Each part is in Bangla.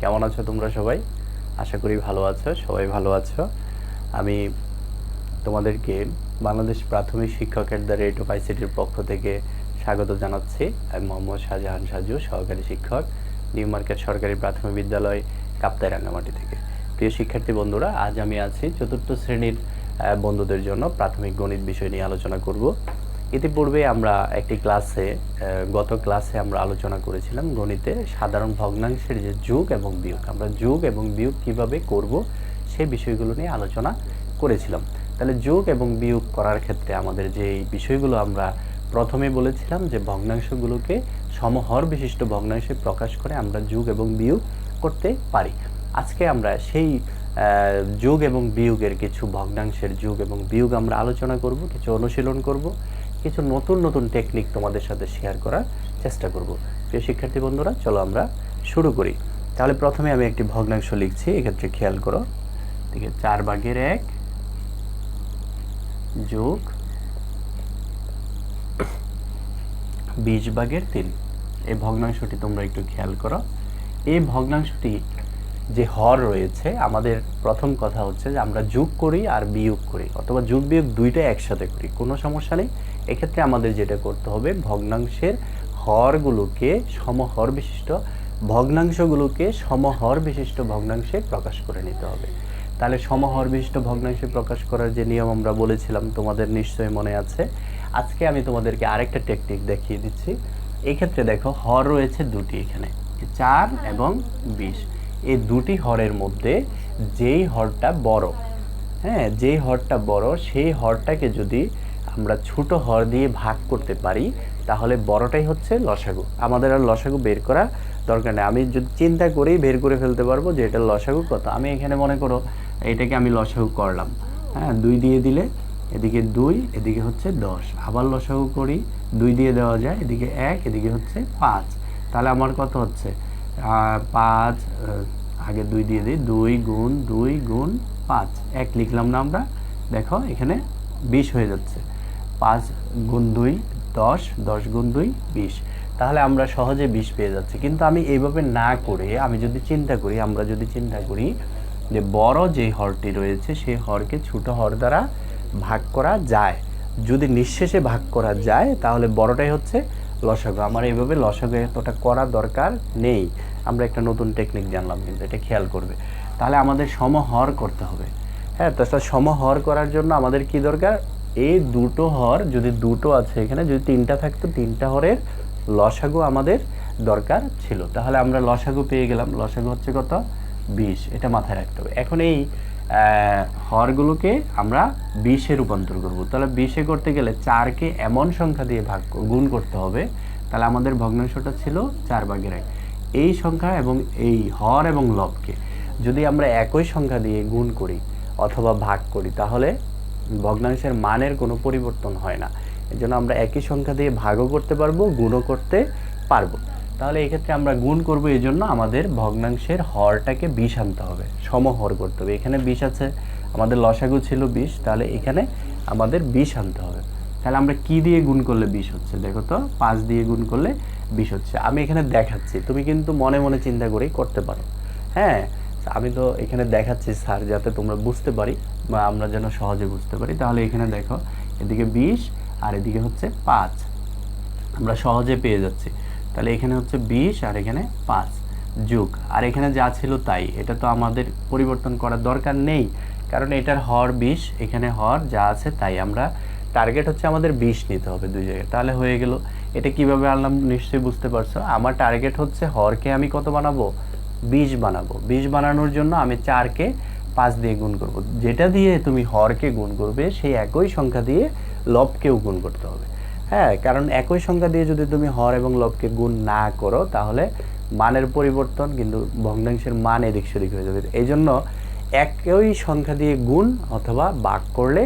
কেমন আছো তোমরা সবাই? আশা করি ভালো আছো, সবাই ভালো আছো। আমি তোমাদেরকে বাংলাদেশ প্রাথমিক শিক্ষক এট দ্য রেট অফ আইসিটির পক্ষ থেকে স্বাগত জানাচ্ছি। আমি মোহাম্মদ শাহজাহান সাজু, সহকারী শিক্ষক, নিউ মার্কেট সরকারি প্রাথমিক বিদ্যালয়, কাপ্তাই রাঙ্গামাটি থেকে। প্রিয় শিক্ষার্থী বন্ধুরা, আজ আমি আছি চতুর্থ শ্রেণীর বন্ধুদের জন্য প্রাথমিক গণিত বিষয় নিয়ে আলোচনা করব। ইতিপূর্বে আমরা একটি গত ক্লাসে আমরা আলোচনা করেছিলাম গণিতে সাধারণ ভগ্নাংশের যে যোগ এবং বিয়োগ, আমরা যোগ এবং বিয়োগ কিভাবে করব সেই বিষয়গুলো নিয়ে আলোচনা করেছিলাম। তাহলে যোগ এবং বিয়োগ করার ক্ষেত্রে আমাদের যে বিষয়গুলো আমরা প্রথমে বলেছিলাম যে ভগ্নাংশগুলোকে সমহর বিশিষ্ট ভগ্নাংশে প্রকাশ করে আমরা যোগ এবং বিয়োগ করতে পারি। আজকে আমরা সেই যোগ এবং বিয়োগের কিছু ভগ্নাংশের যোগ এবং বিয়োগ আমরা আলোচনা করব, কিছু অনুশীলন করব, কিছু নতুন নতুন টেকনিক তোমাদের সাথে শেয়ার করার চেষ্টা করব। প্রিয় শিক্ষার্থী বন্ধুরা, চলো আমরা শুরু করি। তাহলে প্রথমে আমি একটি ভগ্নাংশ লিখছি, এক্ষেত্রে খেয়াল করো, দেখে 4/1 যোগ 20/3। এই ভগ্নাংশটি তোমরা একটু খেয়াল করো। এই ভগ্নাংশটি যে হর রয়েছে, আমাদের প্রথম কথা হচ্ছে যে আমরা যোগ করি আর বিয়োগ করি, অথবা যোগ বিয়োগ দুইটাই একসাথে করি, কোনো সমস্যা নেই। এক্ষেত্রে আমাদের যেটা করতে হবে, ভগ্নাংশের হরগুলোকে সমহর বিশিষ্ট ভগ্নাংশে প্রকাশ করে নিতে হবে। তাহলে সমহর বিশিষ্ট ভগ্নাংশে প্রকাশ করার যে নিয়ম আমরা বলেছিলাম তোমাদের নিশ্চয়ই মনে আছে। আজকে আমি তোমাদেরকে আরেকটা টেকনিক দেখিয়ে দিচ্ছি। এই ক্ষেত্রে দেখো, হর রয়েছে দুটি, এখানে 4 এবং 20। এই দুটি হরের মধ্যে যেই হরটা বড়, যেই হরটা বড়, সেই হরটাকে যদি আমরা ছোট হর দিয়ে ভাগ করতে পারি, তাহলে বড়টাই হচ্ছে লসাগু। আমাদের আর লসাগু বের করা দরকার নেই, আমি যদি চিন্তা করেই বের করে ফেলতে পারবো যে এটা লসাগু কত। আমি এখানে মনে করো এটাকে আমি লসাগু করলাম, 2 দিয়ে দিলে এদিকে 2, এদিকে হচ্ছে 10। আবার লসাগু করি, 2 দিয়ে দেওয়া যায়, এদিকে 1, এদিকে হচ্ছে 5। তাহলে আমার কত হচ্ছে 5, আগে 2 দিয়ে দিই, 2 গুণ 2 গুণ 5, 1 লিখলাম না আমরা। দেখো এখানে 20 হয়ে যাচ্ছে, 5 গুণ 2 10, 10 গুণ 2 20। তাহলে আমরা সহজে 20 পেয়ে যাচ্ছি। কিন্তু আমি এইভাবে না করে আমরা যদি চিন্তা করি যে বড় যে হরটি রয়েছে সেই হরকে ছোট হর দ্বারা ভাগ করা যায়, যদি নিঃশেষে ভাগ করা যায়, তাহলে বড়টাই হচ্ছে লসাগু। আমার এইভাবে লসাগু এতটা করা দরকার নেই, আমরা একটা নতুন টেকনিক জানলাম, কিন্তু এটা খেয়াল করবে। তাহলে আমাদের সমহর করতে হবে। তাছাড়া সমহর করার জন্য আমাদের কি দরকার, এই দুটো হর, যদি দুটো আছে এখানে, যদি 3টা থাকতো, 3টা হরের লসাগু আমাদের দরকার ছিল। তাহলে আমরা লসাগু পেয়ে গেলাম, লসাগু হচ্ছে কত 20, এটা মাথায় রাখতে হবে। এখন এই হরগুলোকে আমরা 20-এ রূপান্তর করব। তাহলে 20-এ করতে গেলে 4কে এমন সংখ্যা দিয়ে গুণ করতে হবে, তাহলে আমাদের ভগ্নাংশটা ছিল 4/1। এই সংখ্যা এবং এই হর এবং লবকে যদি আমরা একই সংখ্যা দিয়ে গুণ করি অথবা ভাগ করি, তাহলে ভগ্নাংশের মানের কোনো পরিবর্তন হয় না। এই জন্য আমরা একই সংখ্যা দিয়ে ভাগও করতে পারবো, গুণও করতে পারবো। তাহলে এই ক্ষেত্রে আমরা গুণ করব, এই জন্য আমাদের ভগ্নাংশের হরটাকে 20 আনতে হবে, সমহর করতে হবে। এখানে 20 আছে, আমাদের লসাগু ছিল 20, তাহলে এখানে আমাদের 20 আনতে হবে। তাহলে আমরা কি দিয়ে গুণ করলে 20 হচ্ছে, দেখো তো, 5 দিয়ে গুণ করলে 20 হচ্ছে। আমি এখানে দেখাচ্ছি, তুমি কিন্তু মনে মনে চিন্তা করেই করতে পারো। আমি তো এখানে দেখাচ্ছি স্যার, যাতে তোমরা বুঝতে পারি বা আমরা যেন সহজে বুঝতে পারি। তাহলে এখানে দেখো, এদিকে 20 আর এদিকে হচ্ছে 5, আমরা সহজে পেয়ে যাচ্ছি। তাহলে এখানে হচ্ছে 20 আর এখানে 5 যোগ, আর এখানে যা ছিল তাই, এটা তো আমাদের পরিবর্তন করার দরকার নেই, কারণ এটার হর 20, এখানে হর যা আছে তাই। আমরা টার্গেট হচ্ছে আমাদের 20 নিতে হবে দুই জায়গায়, তাহলে হয়ে গেল। এটা কিভাবে আনলাম নিশ্চয়ই বুঝতে পারছো। আমার টার্গেট হচ্ছে হরকে আমি কত বানাবো, 20 বানাবো। 20 বানানোর জন্য আমি 4কে 5 দিয়ে গুণ করব। যেটা দিয়ে তুমি হরকে গুণ করবে সেই একই সংখ্যা দিয়ে লবকেও গুণ করতে হবে। কারণ একই সংখ্যা দিয়ে যদি তুমি হর এবং লবকে গুণ না করো, তাহলে মানের পরিবর্তন, কিন্তু ভগ্নাংশের মান এদিক সেদিক হয়ে যাবে। এই জন্য একই সংখ্যা দিয়ে গুণ অথবা ভাগ করলে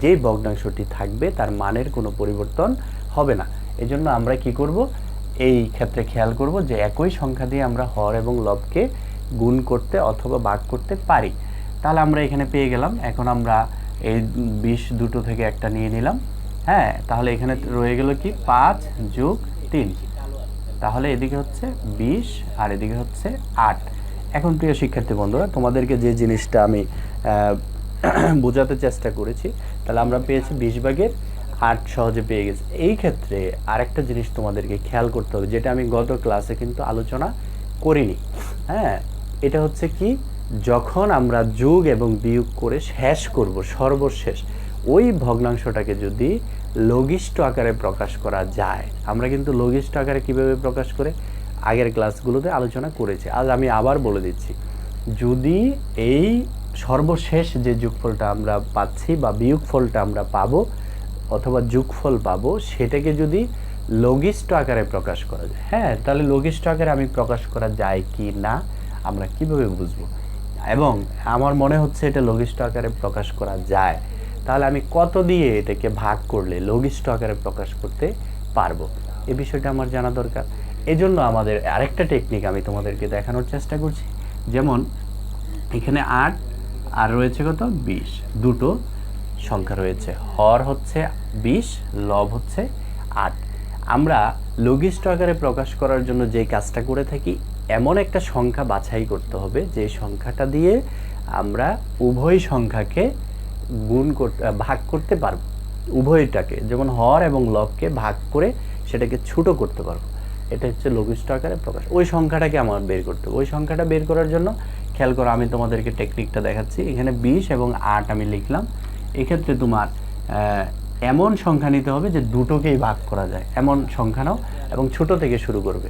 যেই ভগ্নাংশটি থাকবে তার মানের কোনো পরিবর্তন হবে না। এই জন্য আমরা কি করব, এই ক্ষেত্রে খেয়াল করব যে একই সংখ্যা দিয়ে আমরা হর এবং লবকে গুণ করতে অথবা ভাগ করতে পারি। তাহলে আমরা এখানে পেয়ে গেলাম। এখন আমরা এই 20 দুটো থেকে একটা নিয়ে নিলাম। তাহলে এখানে রয়ে গেল কি 5 যোগ 3, তাহলে এদিকে হচ্ছে 20 আর এদিকে হচ্ছে 8। এখন প্রিয় শিক্ষার্থী বন্ধুরা, তোমাদেরকে যে জিনিসটা আমি বোঝাতে চেষ্টা করেছি, তাহলে আমরা পেয়েছি 20/8 সহজে পেয়ে গেছি। এই ক্ষেত্রে আরেকটা জিনিস তোমাদেরকে খেয়াল করতে হবে, যেটা আমি গত ক্লাসে কিন্তু আলোচনা করিনি। হ্যাঁ, এটা হচ্ছে কি, যখন আমরা যোগ এবং বিয়োগ করে শেষ করব, সর্বশেষ ওই ভগ্নাংশটাকে যদি লঘিষ্ঠ আকারে প্রকাশ করা যায়, আমরা কিন্তু লঘিষ্ঠ আকারে কিভাবে প্রকাশ করে আগের ক্লাসগুলোতে আলোচনা করেছি। আজ আমি আবার বলে দিচ্ছি, যদি এই সর্বশেষ যে যোগফলটা আমরা পাচ্ছি বা বিয়োগফলটা আমরা পাবো অথবা যোগফল পাবো, সেটাকে যদি লঘিষ্ঠ আকারে প্রকাশ করা যায়, হ্যাঁ, তাহলে লঘিষ্ঠ আকারে আমি প্রকাশ করা যায় কি না আমরা কিভাবে বুঝবো? এবং আমার মনে হচ্ছে এটা লঘিষ্ঠ আকারে প্রকাশ করা যায়, তাহলে আমি কত দিয়ে এটাকে ভাগ করলে লঘিষ্ঠ আকারে প্রকাশ করতে পারবো, এই বিষয়টা আমার জানা দরকার। এজন্য আমাদের আরেকটা টেকনিক আমি তোমাদেরকে দেখানোর চেষ্টা করছি। যেমন এখানে 8 আর রয়েছে কত, 20, দুটো সংখ্যা রয়েছে, হর হচ্ছে 20, লব হচ্ছে 8। আমরা লঘিষ্ঠ আকারে প্রকাশ করার জন্য যে কাজটা করে থাকি, এমন একটা সংখ্যা বাছাই করতে হবে যে সংখ্যাটা দিয়ে আমরা উভয় সংখ্যাকে ভাগ করতে পারবো, উভয়টাকে, যেমন হর এবং লবকে ভাগ করে সেটাকে ছোট করতে পারবো। এটা হচ্ছে লঘিষ্ঠ আকারে প্রকাশ। ওই সংখ্যাটাকে আমার বের করতে হবে। ওই সংখ্যাটা বের করার জন্য খেয়াল করো, আমি তোমাদেরকে টেকনিকটা দেখাচ্ছি। এখানে 20 এবং 8 আমি লিখলাম। এক্ষেত্রে তোমার এমন সংখ্যা নিতে হবে যে দুটোকেই ভাগ করা যায়, এমন সংখ্যা নাও এবং ছোট থেকে শুরু করবে।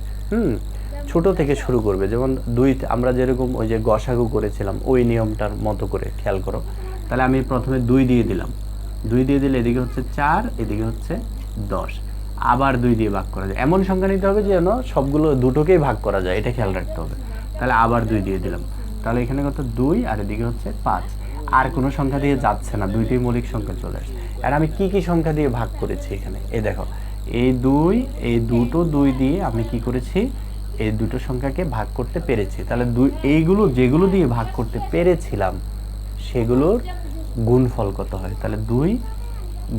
ছোট থেকে শুরু করবে, যেমন 2 আমরা যেরকম ওই যে গসাগু করেছিলাম ওই নিয়মটার মতো করে খেয়াল করো। তাহলে আমি প্রথমে 2 দিয়ে দিলাম, 2 দিয়ে দিলে এদিকে হচ্ছে 4, এদিকে হচ্ছে 10, আবার 2 দিয়ে ভাগ করা যায়। এমন সংখ্যা নিতে হবে যেন সবগুলো দুটোকেই ভাগ করা যায়, এটা খেয়াল রাখতে হবে। তাহলে আবার 2 দিয়ে দিলাম, তাহলে এখানে কত 2 আর এদিকে হচ্ছে 5। আর কোনো সংখ্যা দিয়ে যাচ্ছে না, দুইটাই মৌলিক সংখ্যা চলে আসছে। আর আমি কি কি সংখ্যা দিয়ে ভাগ করেছি এখানে, এই দেখো, এই 2, এই দুটো 2 দিয়ে আমি কি করেছি, এই দুটো সংখ্যাকে ভাগ করতে পেরেছি। তাহলে এইগুলো যেগুলো দিয়ে ভাগ করতে পেরেছিলাম সেগুলোর গুণফল কত হয়, তাহলে 2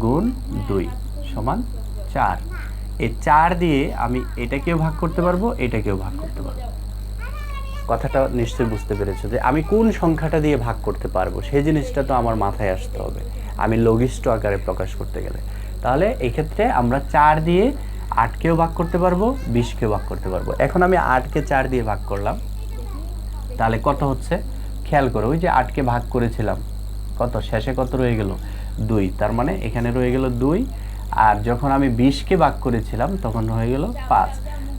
গুণ 2 সমান 4। এই 4 দিয়ে আমি এটাকেও ভাগ করতে পারবো, এটাকেও ভাগ করতে পারবো। কথাটা নিশ্চয়ই বুঝতে পেরেছো যে আমি কোন সংখ্যাটা দিয়ে ভাগ করতে পারবো, সেই জিনিসটা তো আমার মাথায় আসতে হবে আমি লঘিষ্ঠ আকারে প্রকাশ করতে গেলে। তাহলে এক্ষেত্রে আমরা 4 দিয়ে 8কেও ভাগ করতে পারবো, 20কেও ভাগ করতে পারবো। এখন আমি 8কে 4 দিয়ে ভাগ করলাম, তাহলে কত হচ্ছে খেয়াল করো, ওই যে 8কে ভাগ করেছিলাম, কত শেষে কত রয়ে গেল, 2, তার মানে এখানে রয়ে গেল 2। আর যখন আমি 20কে ভাগ করেছিলাম তখন হয়ে গেল 5।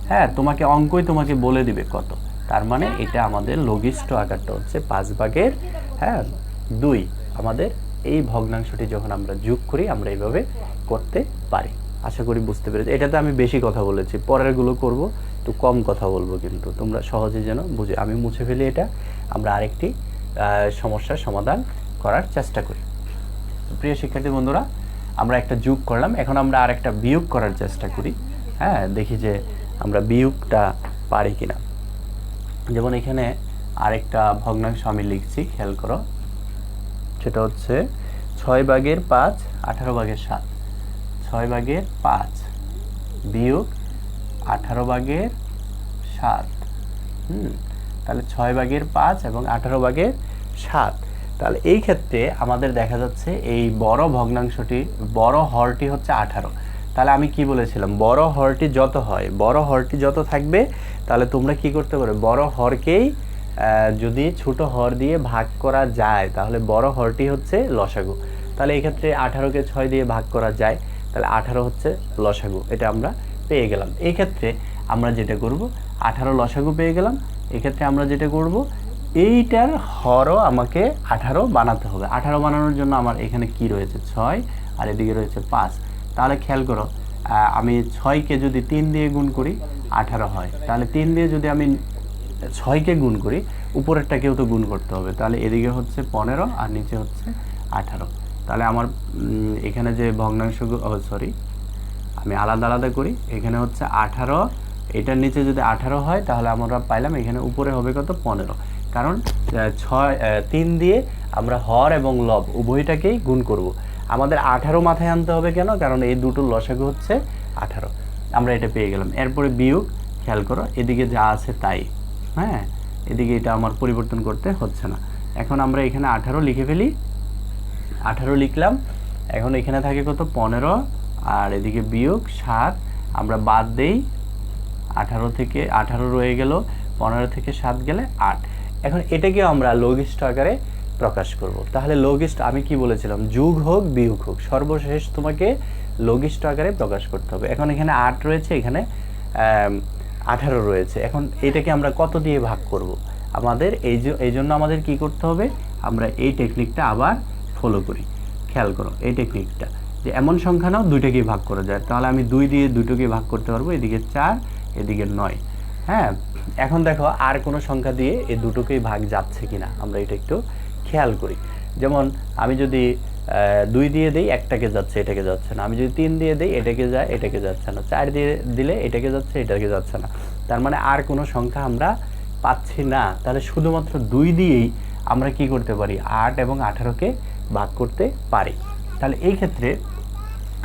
হ্যাঁ, তোমাকে অঙ্কই তোমাকে বলে দিবে কত, তার মানে এটা আমাদের লঘিষ্ঠ আকারটা হচ্ছে 5/2। আমাদের এই ভগ্নাংশটি যখন আমরা যোগ করি আমরা এইভাবে করতে পারি। আশা করি বুঝতে পেরেছি। এটাতে আমি বেশি কথা বলেছি, পরেরগুলো করব একটু কম কথা বলবো, কিন্তু তোমরা সহজে যেন বুঝে। আমি মুছে ফেলি এটা, আমরা আরেকটি সমস্যার সমাধান করার চেষ্টা করি। প্রিয় শিক্ষার্থী বন্ধুরা, আমরা একটা যোগ করলাম, এখন আমরা আরেকটা বিয়োগ করার চেষ্টা করি। হ্যাঁ, দেখি যে আমরা বিয়োগটা পারি কিনা। যেমন এখানে আরেকটা ভগ্নাংশ আমি লিখছি, খেয়াল করো, সেটা হচ্ছে 6/5 18/7। 6/5 বিয়োগ 18/7। তাহলে 6/5 এবং 18/7। তাহলে এই ক্ষেত্রে আমাদের দেখা যাচ্ছে এই বড় ভগ্নাংশটি, বড় হরটি হচ্ছে 18। তাহলে আমি কি বলেছিলাম, বড় হরটি যত হয়, বড় হরটি যত থাকবে, তাহলে তোমরা কি করতে পারো, বড় হরকেই যদি ছোট হর দিয়ে ভাগ করা যায় তাহলে বড় হরটি হচ্ছে লসাগু। তাহলে এই ক্ষেত্রে 18কে 6 দিয়ে ভাগ করা যায়, তাহলে 18 হচ্ছে লসাগু, এটা আমরা পেয়ে গেলাম। এই ক্ষেত্রে আমরা যেটা করব, 18 লসাগু পেয়ে গেলাম। এক্ষেত্রে আমরা যেটা করব, এইটার হরও আমাকে 18 বানাতে হবে। 18 বানানোর জন্য আমার এখানে কি রয়েছে, 6 আর এদিকে রয়েছে 5। তাহলে খেয়াল করো, আমি 6কে যদি 3 দিয়ে গুণ করি 18 হয়, তাহলে 3 দিয়ে যদি আমি 6কে গুণ করি, উপরেরটাকেও তো গুণ করতে হবে, তাহলে এদিকে হচ্ছে 15 আর নিচে হচ্ছে 18। তাহলে আমার এখানে যে ভগ্নাংশগুলো, সরি আমি আলাদা আলাদা করি, এখানে হচ্ছে 18, এটার নিচে যদি 18 হয় তাহলে আমরা পাইলাম এখানে উপরে হবে কত, 15। কারণ 3 দিয়ে আমরা হর এবং লব উভয়টাকেই গুণ করব। আমাদের 18 মাথায় আনতে হবে কেন, কারণ এই দুটো লসাগু হচ্ছে 18। আমরা এটা পেয়ে গেলাম। এরপরে বিয়োগ, খেয়াল করো এদিকে যা আছে তাই। হ্যাঁ, এদিকে এটা আমার পরিবর্তন করতে হচ্ছে না। এখন আমরা এখানে 18 লিখে ফেলি, 18 লিখলাম। এখন এখানে থাকে কত 15, আর এদিকে বিয়োগ 7, আমরা বাদ দেই 18 থেকে 18 রয়ে গেল, 15 থেকে 7 গেলে 8। এখন এটাকে আমরা লঘিষ্ঠ আকারে প্রকাশ করব। তাহলে লঘিষ্ঠ আমি কি বলেছিলাম, যোগ হোক বিয়োগ হোক সর্বশেষ তোমাকে লঘিষ্ঠ আকারে প্রকাশ করতে হবে। এখন এখানে 8 রয়েছে, এখানে 18 রয়েছে। এখন এটাকে আমরা কত দিয়ে ভাগ করব? আমাদের এই জন্য আমাদের কি করতে হবে, আমরা এই টেকনিকটা আবার ফলো করি। খেয়াল করো এই টেকনিকটা, যে এমন সংখ্যা নাও দুইটাকেই ভাগ করা যায়। তাহলে আমি 2 দিয়ে দুটোকেই ভাগ করতে পারবো, এদিকে 4 এদিকে 9। হ্যাঁ, এখন দেখো আর কোনো সংখ্যা দিয়ে এই দুটোকেই ভাগ যাচ্ছে কিনা আমরা এটা একটু খেয়াল করি। যেমন আমি যদি 2 দিয়ে দিই একটাকে যাচ্ছে, এটাকে যাচ্ছে না। আমি যদি 3 দিয়ে দিই এটাকে যায়, এটাকে যাচ্ছে না। 4 দিয়ে দিলে এটাকে যাচ্ছে, এটাকে যাচ্ছে না। তার মানে আর কোনো সংখ্যা আমরা পাচ্ছি না। তাহলে শুধুমাত্র 2 দিয়েই আমরা কি করতে পারি, 8 এবং 18কে ভাগ করতে পারি। তাহলে এই ক্ষেত্রে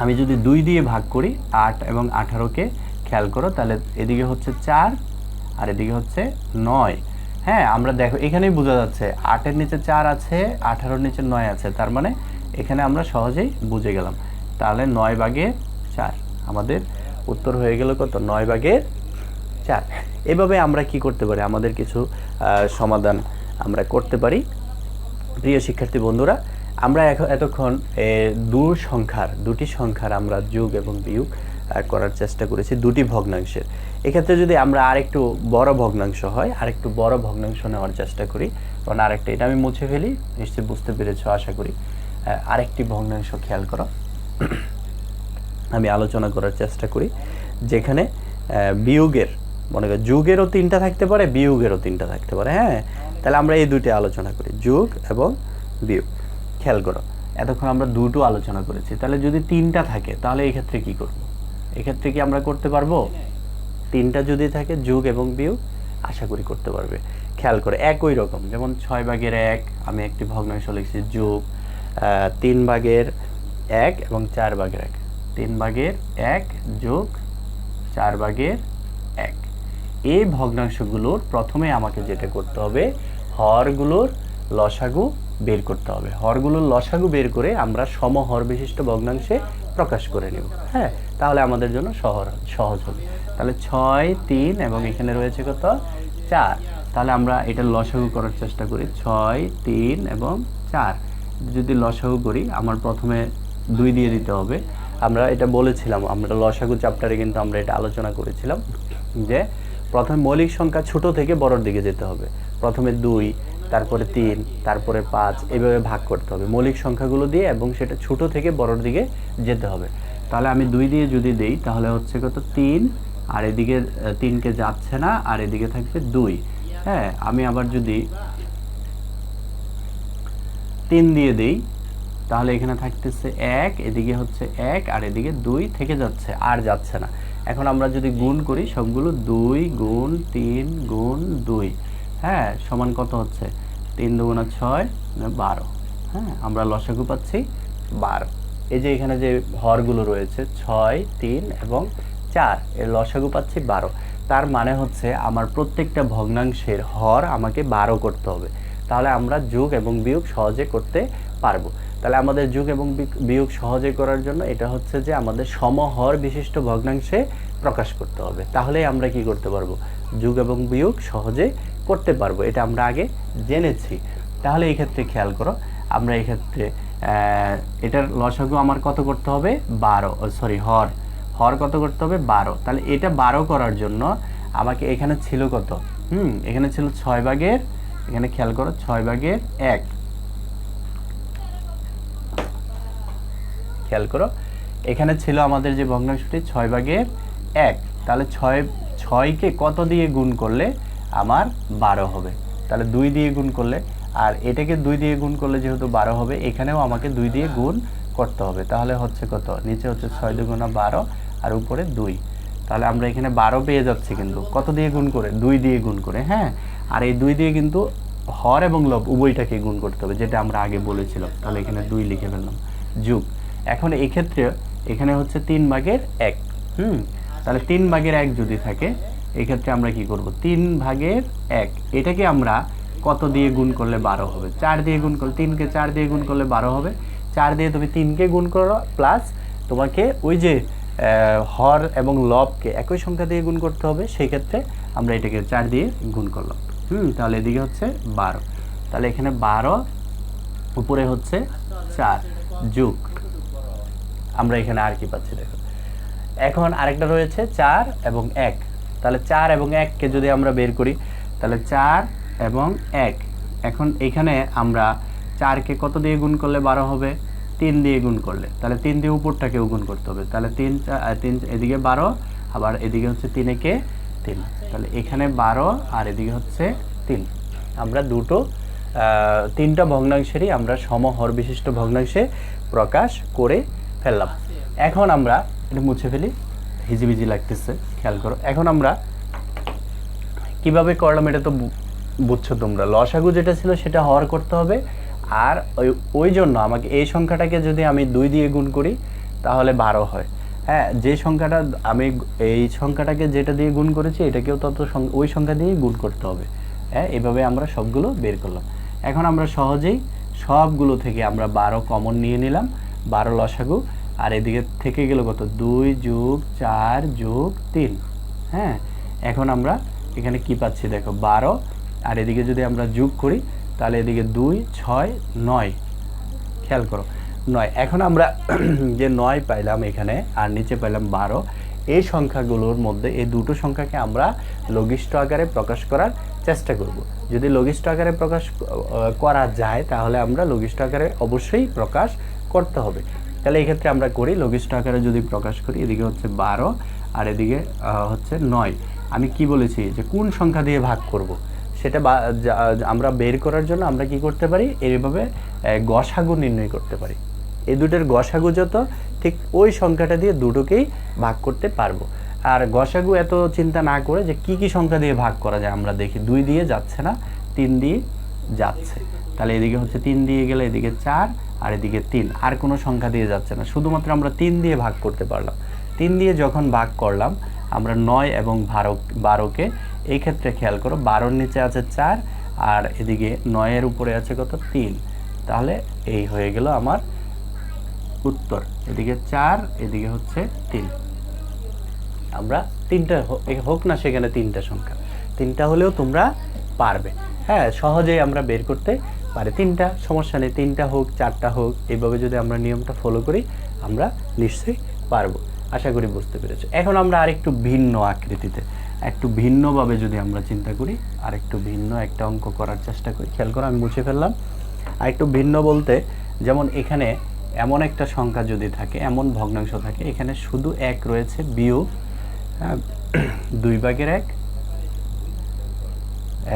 আমি যদি 2 দিয়ে ভাগ করি 8 এবং 18কে, খেয়াল করো তাহলে এদিকে হচ্ছে 4 আর এদিকে হচ্ছে 9। হ্যাঁ, আমরা দেখো এখানেই বোঝা যাচ্ছে 8-এর নিচে 4 আছে, 18-এর নিচে 9 আছে। তার মানে এখানে আমরা সহজেই বুঝে গেলাম। তাহলে 9/4 আমাদের উত্তর হয়ে গেল কত, 9/4। এভাবে আমরা কি করতে পারি, আমাদের কিছু সমাধান আমরা করতে পারি। প্রিয় শিক্ষার্থী বন্ধুরা, আমরা এতক্ষণ দুটি সংখ্যার আমরা যোগ এবং বিয়োগ করার চেষ্টা করেছি, দুটি ভগ্নাংশের। এক্ষেত্রে যদি আমরা আরেকটু বড় ভগ্নাংশ হয়, আরেকটু বড় ভগ্নাংশ নেওয়ার চেষ্টা করি, কারণ আরেকটা এটা আমি মুছে ফেলি, নিশ্চয়ই বুঝতে পেরেছো আশা করি। আরেকটি ভগ্নাংশ খেয়াল করো, আমি আলোচনা করার চেষ্টা করি, যেখানে বিয়োগের, মনে করো যোগেরও 3টা থাকতে পারে, বিয়োগেরও 3টা থাকতে পারে। হ্যাঁ, তাহলে আমরা এই দুটি আলোচনা করি, যোগ এবং বিয়োগ। খেয়াল করো এতক্ষণ আমরা দুটো আলোচনা করেছি। তাহলে যদি 3টা থাকে তাহলে এই ক্ষেত্রে কি করব? এক্ষেত্রে কি আমরা করতে পারবো? 3টা যদি থাকে যোগ এবং বিয়োগ, আশা করি করতে পারবে। খেয়াল করে একই রকম, যেমন 6/1 আমি একটি ভগ্নাংশ লিখছি, যোগ 3/1 এবং 4/1, 3/1 যোগ 4/1। এই ভগ্নাংশগুলোর প্রথমে আমাকে যেটা করতে হবে, হরগুলোর লসাগু বের করতে হবে। হরগুলোর লসাগু বের করে আমরা সমহর বিশিষ্ট ভগ্নাংশে প্রকাশ করে নেব। হ্যাঁ, তাহলে আমাদের জন্য সহজ হবে। তাহলে 6, 3 এবং এখানে রয়েছে কত, 4। তাহলে আমরা এটা লসাগু করার চেষ্টা করি, 6, 3 এবং 4 যদি লসাগু করি, আমার প্রথমে 2 দিয়ে দিতে হবে। আমরা এটা বলেছিলাম, আমরা লসাগু চ্যাপ্টারে কিন্তু আমরা এটা আলোচনা করেছিলাম যে প্রথমে মৌলিক সংখ্যা ছোট থেকে বড়র দিকে যেতে হবে। প্রথমে 2, তারপরে 3, তারপরে 5, এইভাবে ভাগ করতে হবে মৌলিক সংখ্যাগুলো দিয়ে, এবং সেটা ছোট থেকে বড়র দিকে যেতে হবে। তাহলে আমি 2 দিয়ে যদি দেই তাহলে হচ্ছে কত, 3, আর এদিকে 3কে যাচ্ছে না, আর এদিকে থাকবে 2। হ্যাঁ, আমি আবার যদি 3 দিয়ে দেই তাহলে এখানে থাকতেছে 1, এদিকে হচ্ছে 1, আর এদিকে 2 থেকে যাচ্ছে, আর যাচ্ছে না। এখন আমরা যদি গুণ করি সবগুলো, 2 গুণ 3 গুণ 2, হ্যাঁ, সমান কত হচ্ছে, 3 দুগুণা 6, 12। হ্যাঁ, আমরা লসাগু পাচ্ছি 12। এই যে এখানে যে হরগুলো রয়েছে 6, 3 এবং 4, এর লসাগু পাচ্ছি 12। তার মানে হচ্ছে আমার প্রত্যেকটা ভগ্নাংশের হর আমাকে 12 করতে হবে। তাহলে আমরা যোগ এবং বিয়োগ সহজে করতে পারবো। তাহলে আমাদের যোগ এবং বিয়োগ সহজে করার জন্য এটা হচ্ছে যে আমাদের সমহর বিশিষ্ট ভগ্নাংশে প্রকাশ করতে হবে। তাহলে আমরা কি করতে পারবো, যোগ এবং বিয়োগ সহজে করতে পারবো। এটা আমরা আগে জেনেছি। তাহলে এই ক্ষেত্রে খেয়াল করো, আমরা এই ক্ষেত্রে এটার লসাগু আমার কত করতে হবে, 12, হর কত করতে হবে, 12। তাহলে এটা 12 করার জন্য আমাকে এখানে ছিল কত, এখানে ছিল 6/1, এখানে খেয়াল করো 6/1, খেয়াল করো এখানে ছিল আমাদের যে ভগ্নাংশটি 6/1। তাহলে 6কে কত দিয়ে গুণ করলে আমার 12 হবে, তাহলে 2 দিয়ে গুণ করলে, আর এটাকে 2 দিয়ে গুণ করলে যেহেতু 12 হবে, এখানেও আমাকে 2 দিয়ে গুণ করতে হবে। তাহলে হচ্ছে কত, নিচে হচ্ছে 6 দুগুণা 12 আর উপরে 2। তাহলে আমরা এখানে 12 পেয়ে যাচ্ছি, কিন্তু কত দিয়ে গুণ করে, 2 দিয়ে গুণ করে। হ্যাঁ, আর এই 2 দিয়ে কিন্তু হর এবং লব উভয়টাকে গুণ করতে হবে, যেটা আমরা আগে বলেছিলাম। তাহলে এখানে 2 লিখে ফেললাম, যোগ। এখন এই ক্ষেত্রে এখানে হচ্ছে 3/1। তাহলে 3/1 যদি থাকে, এই ক্ষেত্রে আমরা কি করব 3/1 এটাকে আমরা কত দিয়ে গুণ করলে 12 হবে 4 দিয়ে গুণ করলে 3কে 4 দিয়ে গুণ করলে 12 হবে 4 দিয়ে তুমি 3কে গুণ করো প্লাস তোমাকে ওই যে হর এবং লবকে একই সংখ্যা দিয়ে গুণ করতে হবে সেই ক্ষেত্রে আমরা এটাকে 4 দিয়ে গুণ করলাম তাহলে এদিকে হচ্ছে 12 তাহলে এখানে 12 উপরে হচ্ছে 4 যোগ আমরা এখানে আর কি পাচ্ছি দেখো এখন আরেকটা রয়েছে 4 এবং 1 তাহলে 4 এবং 1 কে যদি আমরা বের করি তাহলে 4 এবং 1 এখন এখানে আমরা 4 কে কত দিয়ে গুণ করলে 12 হবে 3 দিয়ে গুণ করলে তাহলে 3 দিয়ে উপরটাকেও গুণ করতে হবে তাহলে 3 এদিকে 12 আবার এদিকে হচ্ছে 3 একে 3 তাহলে এখানে 12 আর এদিকে হচ্ছে 3 আমরা তিনটা ভগ্নাংশেরই আমরা সমহর বিশিষ্ট ভগ্নাংশে প্রকাশ করে ফেললাম এখন আমরা এটা মুছে ফেলি হিজিবিজি লাগতেছে খেয়াল করো এখন আমরা কিভাবে করলাম এটা তো বুঝছো তোমরা লসাগু যেটা ছিল সেটা হর করতে হবে আর ওই জন্য আমাকে এই সংখ্যাটাকে যদি আমি 2 দিয়ে গুণ করি তাহলে 12 হয় হ্যাঁ যে সংখ্যাটা আমি এই সংখ্যাটাকে যেটা দিয়ে গুণ করেছি এটাকেও তত ওই সংখ্যা দিয়ে গুণ করতে হবে হ্যাঁ এভাবে আমরা সবগুলো বের করলাম এখন আমরা সহজেই সবগুলো থেকে আমরা 12 কমন নিয়ে নিলাম 12 লসাগু আর এদিকে থেকে গেল কত 2 যোগ 4 যোগ 3 হ্যাঁ এখন আমরা এখানে কি পাচ্ছি দেখো 12 আর এদিকে যদি আমরা যোগ করি তাহলে এদিকে 2 6 9 খেয়াল করো 9 এখন আমরা যে 9 পাইলাম এখানে আর নিচে পাইলাম 12 এই সংখ্যাগুলোর মধ্যে এই দুটো সংখ্যাকে আমরা লঘিষ্ঠ আকারে প্রকাশ করার চেষ্টা করব যদি লঘিষ্ঠ আকারে প্রকাশ করা যায় তাহলে আমরা লঘিষ্ঠ আকারে অবশ্যই প্রকাশ করতে হবে তাহলে এই ক্ষেত্রে আমরা করি লঘিষ্ঠ আকারে যদি প্রকাশ করি এদিকে হচ্ছে 12 আর এদিকে হচ্ছে 9 আমি কি বলেছি যে কোন সংখ্যা দিয়ে ভাগ করব সেটা আমরা বের করার জন্য আমরা কি করতে পারি এইভাবে গসাগু নির্ণয় করতে পারি এই দুটোর গসাগু যত ঠিক ওই সংখ্যাটা দিয়ে দুটোকেই ভাগ করতে পারবো আর গসাগু এত চিন্তা না করে যে কি সংখ্যা দিয়ে ভাগ করা যায় আমরা দেখি 2 দিয়ে যাচ্ছে না 3 দিয়ে যাচ্ছে তাহলে এদিকে হচ্ছে 3 দিয়ে গেলে এদিকে 4 আর এদিকে 3 আর কোনো সংখ্যা দিয়ে যাচ্ছে না শুধুমাত্র আমরা 3 দিয়ে ভাগ করতে পারলাম 3 দিয়ে যখন ভাগ করলাম আমরা 9 এবং 12কে এই ক্ষেত্রে খেয়াল করো 12 নিচে আছে 4 আর এদিকে 9 এর উপরে আছে কত 3 তাহলে এই হয়ে গেল আমার উত্তর এদিকে 4 এদিকে হচ্ছে 3 আমরা তিনটা হোক না সেখানে তিনটা সংখ্যা তিনটা হলেও তোমরা পারবে হ্যাঁ সহজেই আমরা বের করতে পারি তিনটা সমস্যা নেই তিনটা হোক চারটা হোক এইভাবে যদি আমরা নিয়মটা ফলো করি আমরা নিশ্চয়ই পারবো আশা করি বুঝতে পেরেছো এখন আমরা আরেকটু ভিন্ন আকৃতিতে একটু ভিন্নভাবে যদি আমরা চিন্তা করি আরেকটু ভিন্ন একটা অঙ্ক করার চেষ্টা করি খেয়াল করো আমি মুছে ফেললাম আরেকটু ভিন্ন বলতে যেমন এখানে এমন একটা সংখ্যা যদি থাকে এমন ভগ্নাংশ থাকে এখানে শুধু 1 রয়েছে বিয়োগ 2/1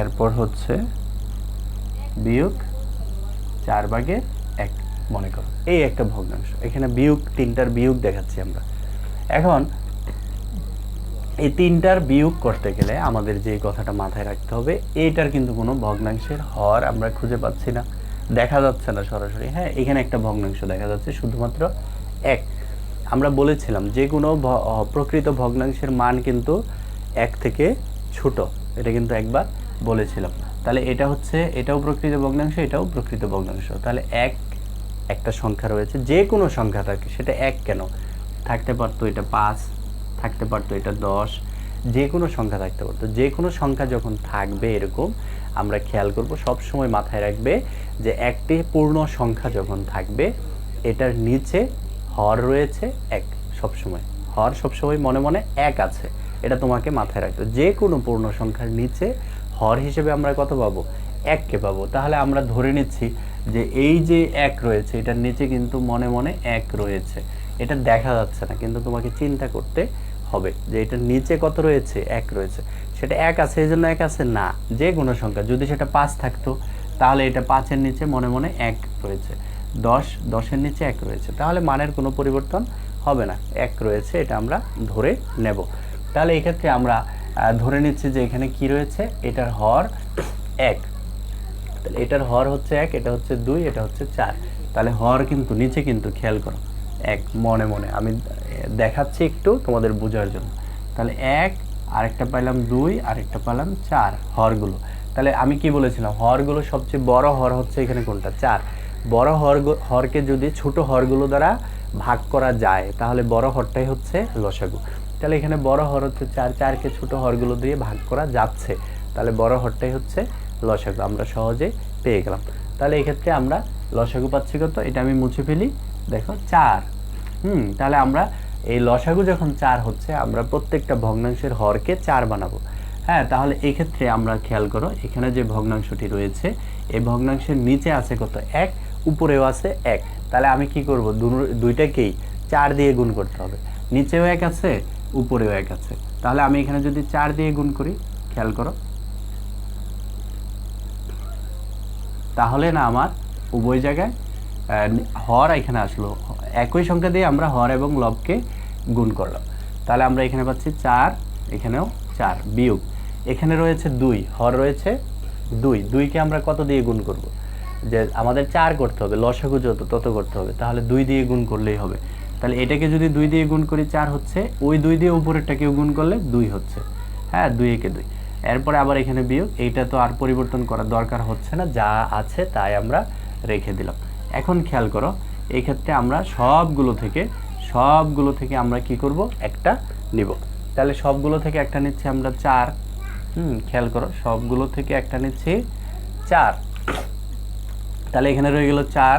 এরপর হচ্ছে বিয়োগ 4/1 মনে করো এই একটা ভগ্নাংশ এখানে বিয়োগ তিনটার বিয়োগ দেখাচ্ছি আমরা এখন এই তিনটার বিয়োগ করতে গেলে আমাদের যে কথাটা মাথায় রাখতে হবে এইটার কিন্তু কোনো ভগ্নাংশের হর আমরা খুঁজে পাচ্ছি না দেখা যাচ্ছে না সরাসরি হ্যাঁ এখানে একটা ভগ্নাংশ দেখা যাচ্ছে শুধুমাত্র 1 আমরা বলেছিলাম যে কোনো প্রকৃত ভগ্নাংশের মান কিন্তু 1 থেকে ছোট এটা কিন্তু একবার বলেছিলাম তাহলে এটাও প্রকৃত ভগ্নাংশ এটাও প্রকৃত ভগ্নাংশ তাহলে একটা সংখ্যা রয়েছে যে কোনো সংখ্যা থাকে সেটা 1 কেন থাকতে পারতো এটা 5 থাকতে পারতো এটা 10 যে কোনো সংখ্যা থাকতে পারতো যে কোনো সংখ্যা যখন থাকবে এরকম আমরা খেয়াল করব সব সময় মাথায় রাখবে যে একটি পূর্ণ সংখ্যা যখন থাকবে এটার নিচে হর রয়েছে 1 সবসময় হর সবসময় মনে মনে 1 আছে এটা তোমাকে মাথায় রাখতে যে কোনো পূর্ণ সংখ্যার নিচে হর হিসেবে আমরা কত পাবো 1 কে পাবো তাহলে আমরা ধরে নিচ্ছি যে এই যে 1 রয়েছে এটার নিচে কিন্তু মনে মনে 1 রয়েছে এটা দেখা যাচ্ছে না কিন্তু তোমাকে চিন্তা করতে হবে যে এটার নিচে কত রয়েছে 1 রয়েছে সেটা 1 আছে এই জন্য 1 আছে না যে কোনো সংখ্যা যদি সেটা 5 থাকতো তাহলে এটা 5 এর নিচে মনে মনে 1 রয়েছে 10 এর নিচে 1 রয়েছে তাহলে মানের কোনো পরিবর্তন হবে না 1 রয়েছে এটা আমরা ধরে নেব তাহলে এই ক্ষেত্রে আমরা ধরে নিচ্ছি যে এখানে কি রয়েছে এটার হর 1 তাহলে এটার হর হচ্ছে 1 এটা হচ্ছে 2 এটা হচ্ছে 4 তাহলে হর কিন্তু নিচে কিন্তু খেয়াল করো 1 মনে মনে আমি দেখাচ্ছি একটু তোমাদের বোঝার জন্য তাহলে 1 আরেকটা পাইলাম 2, আরেকটা পেলাম 4 হরগুলো। তাহলে আমি কি বলেছিলাম, হরগুলো সবচেয়ে বড় হর হচ্ছে এখানে কোনটা, 4। বড় হরকে যদি ছোট হরগুলো দ্বারা ভাগ করা যায় তাহলে বড় হরটাই হচ্ছে লসাগু। তাহলে এখানে বড় হর হচ্ছে 4, 4কে ছোট হরগুলো দিয়ে ভাগ করা যাচ্ছে, তাহলে বড় হরটাই হচ্ছে লসাগু। আমরা সহজে পেয়ে গেলাম। তাহলে এক্ষেত্রে আমরা লসাগু পাচ্ছি কত, এটা আমি মুছে ফেলি, দেখো 4। তাহলে আমরা এই লসাগু যখন 4 হচ্ছে, আমরা প্রত্যেকটা ভগ্নাংশের হরকে 4 বানাবো। হ্যাঁ, তাহলে এই ক্ষেত্রে আমরা খেয়াল করো, এখানে যে ভগ্নাংশটি রয়েছে এই ভগ্নাংশের নিচে আছে কত, 1, উপরেও আছে 1। তাহলে আমি কি করব, দুইটাকেই 4 দিয়ে গুণ করতে হবে। নিচেও 1 আছে, উপরেও 1 আছে। তাহলে আমি এখানে যদি 4 দিয়ে গুণ করি, খেয়াল করো, তাহলে না আমার উভয় জায়গায় হর এখানে আসলো, একই সংখ্যা দিয়ে আমরা হর এবং লবকে গুণ করলাম। তাহলে আমরা এখানে পাচ্ছি 4, এখানেও 4, বিয়োগ এখানে রয়েছে 2, হর রয়েছে 2, 2কে আমরা কত দিয়ে গুণ করব, যে আমাদের 4 করতে হবে, লসাগু যত তত করতে হবে, তাহলে 2 দিয়ে গুণ করলেই হবে। তাহলে এটাকে যদি 2 দিয়ে গুণ করি 4 হচ্ছে, ওই 2 দিয়ে উপরেরটাকেও গুণ করলে 2 হচ্ছে। হ্যাঁ, 2 একে 2। এরপরে আবার এখানে বিয়োগ, এইটা তো আর পরিবর্তন করার দরকার হচ্ছে না, যা আছে তাই আমরা রেখে দিলাম। এখন খেয়াল করো, এই ক্ষেত্রে আমরা সবগুলো থেকে আমরা কি করব, একটা নিব। তাহলে সবগুলো থেকে একটা নিচ্ছি আমরা 4। খেয়াল করো, সবগুলো থেকে একটা নিচ্ছি 4। তাহলে এখানে রয়ে গেল 4,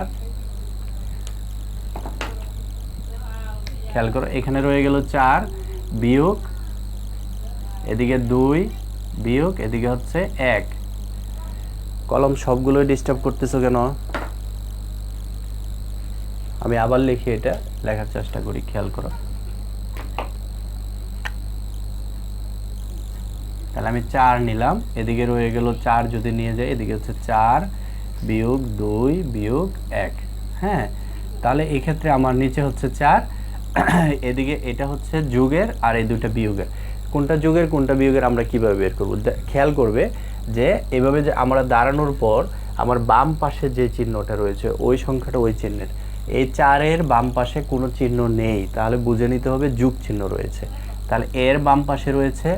খেয়াল করো এখানে রয়ে গেল 4, বিয়োগ এদিকে 2, বিয়োগ এদিকে হচ্ছে 1। কলম সবগুলোই ডিস্টার্ব করতেছো কেন? আমি আবার লিখি, এটা লেখার চেষ্টা করি, খেয়াল করো। তাহলে আমি 4 নিলাম, এদিকে রয়ে গেল 4, যদি নিয়ে যাই এদিকে হচ্ছে 4 বিয়োগ 2 বিয়োগ 1। হ্যাঁ, তাহলে এই ক্ষেত্রে আমার নিচে হচ্ছে 4, এদিকে এটা হচ্ছে যোগের আর এই দুইটা বিয়োগের। কোনটা যোগের কোনটা বিয়োগের আমরা কিভাবে বের করব, খেয়াল করবে যে এভাবে যে আমরা দাঁড়ানোর পর আমার বাম পাশে যে চিহ্নটা রয়েছে ওই সংখ্যাটা ওই চিহ্নের, এই 4-এর বাম পাশে কোনো চিহ্ন নেই, তাহলে বুঝে নিতে হবে যোগ চিহ্ন রয়েছে। তাহলে এর বাম পাশে রয়েছে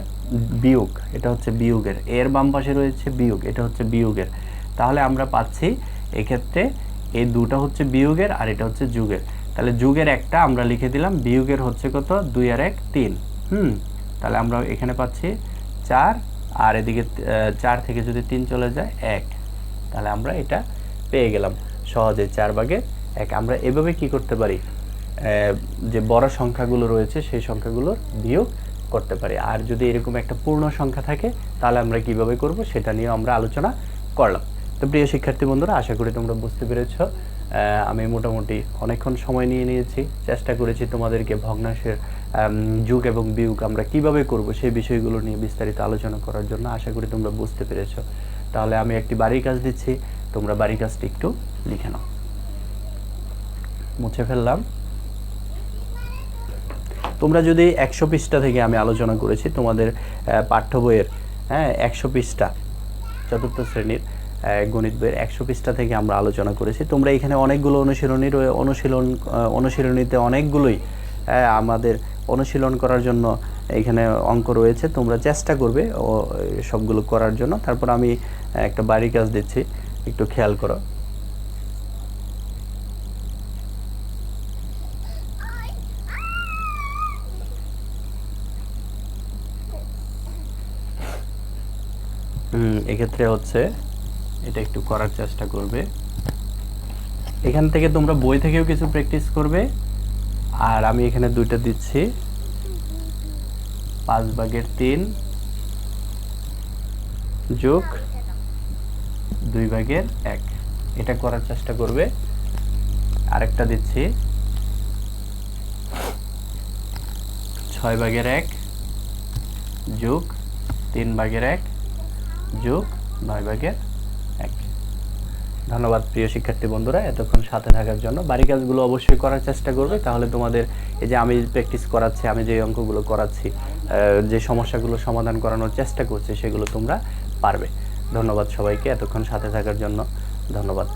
বিয়োগ, এটা হচ্ছে বিয়োগের, এর বাম পাশে রয়েছে বিয়োগ, এটা হচ্ছে বিয়োগের। তাহলে আমরা পাচ্ছি এক্ষেত্রে এই দুটো হচ্ছে বিয়োগের আর এটা হচ্ছে যোগের। তাহলে যোগের একটা আমরা লিখে দিলাম, বিয়োগের হচ্ছে কত, 2 আর 1 3। তাহলে আমরা এখানে পাচ্ছি 4, আর এদিকে 4 থেকে যদি 3 চলে যায় 1, তাহলে আমরা এটা পেয়ে গেলাম সহজে 4/1। আমরা এভাবে কি করতে পারি, যে বড় সংখ্যাগুলো রয়েছে সেই সংখ্যাগুলোর বিয়োগ করতে পারি। আর যদি এরকম একটা পূর্ণ সংখ্যা থাকে তাহলে আমরা কিভাবে করব সেটা নিয়ে আমরা আলোচনা করলাম। তো প্রিয় শিক্ষার্থী বন্ধুরা, আশা করি তোমরা বুঝতে পেরেছো। আমি মোটামুটি অনেকক্ষণ সময় নিয়েছি, চেষ্টা করেছি তোমাদেরকে ভগ্নাংশের যোগ এবং বিয়োগ আমরা কিভাবে করব সেই বিষয়গুলো নিয়ে বিস্তারিত আলোচনা করার জন্য। আশা করি তোমরা বুঝতে পেরেছো। তাহলে আমি একটি বাড়ির কাজ দিচ্ছি, তোমরা বাড়ির কাজটি একটু লিখে নাও। মুছে ফেললাম। তোমরা যদি 100 পৃষ্ঠা থেকে আমি আলোচনা করেছি তোমাদের পাঠ্য বইয়ের, 100 পৃষ্ঠা, চতুর্থ শ্রেণীর গণিত বইয়ের 100 পৃষ্ঠা থেকে আমরা আলোচনা করেছি। তোমরা এখানে অনেকগুলো অনুশীলনীতে অনেকগুলোই আমাদের অনুশীলন করার জন্য এখানে অঙ্ক রয়েছে। তোমরা চেষ্টা করবে সবগুলো করার জন্য। তারপর আমি একটা বাড়ির কাজ দিচ্ছি, একটু খেয়াল করো। এক্ষেত্রে হচ্ছে এটা একটু করার চেষ্টা করবে। এখান থেকে তোমরা বই থেকেও কিছু প্র্যাকটিস করবে। আর আমি এখানে দুইটা দিচ্ছি, 5/3 যোগ 2/1, এটা করার চেষ্টা করবে। আরেকটা দিচ্ছি 6/1 যোগ 3/1 যোগ 9/1। ধন্যবাদ প্রিয় শিক্ষার্থী বন্ধুরা এতক্ষণ সাথে থাকার জন্য। বাড়ি কাজগুলো অবশ্যই করার চেষ্টা করবে, তাহলে তোমাদের এই যে আমি প্র্যাকটিস করাচ্ছি, আমি যে অঙ্কগুলো করাচ্ছি, যে সমস্যাগুলো সমাধান করানোর চেষ্টা করছি সেগুলো তোমরা পারবে। ধন্যবাদ সবাইকে এতক্ষণ সাথে থাকার জন্য। ধন্যবাদ।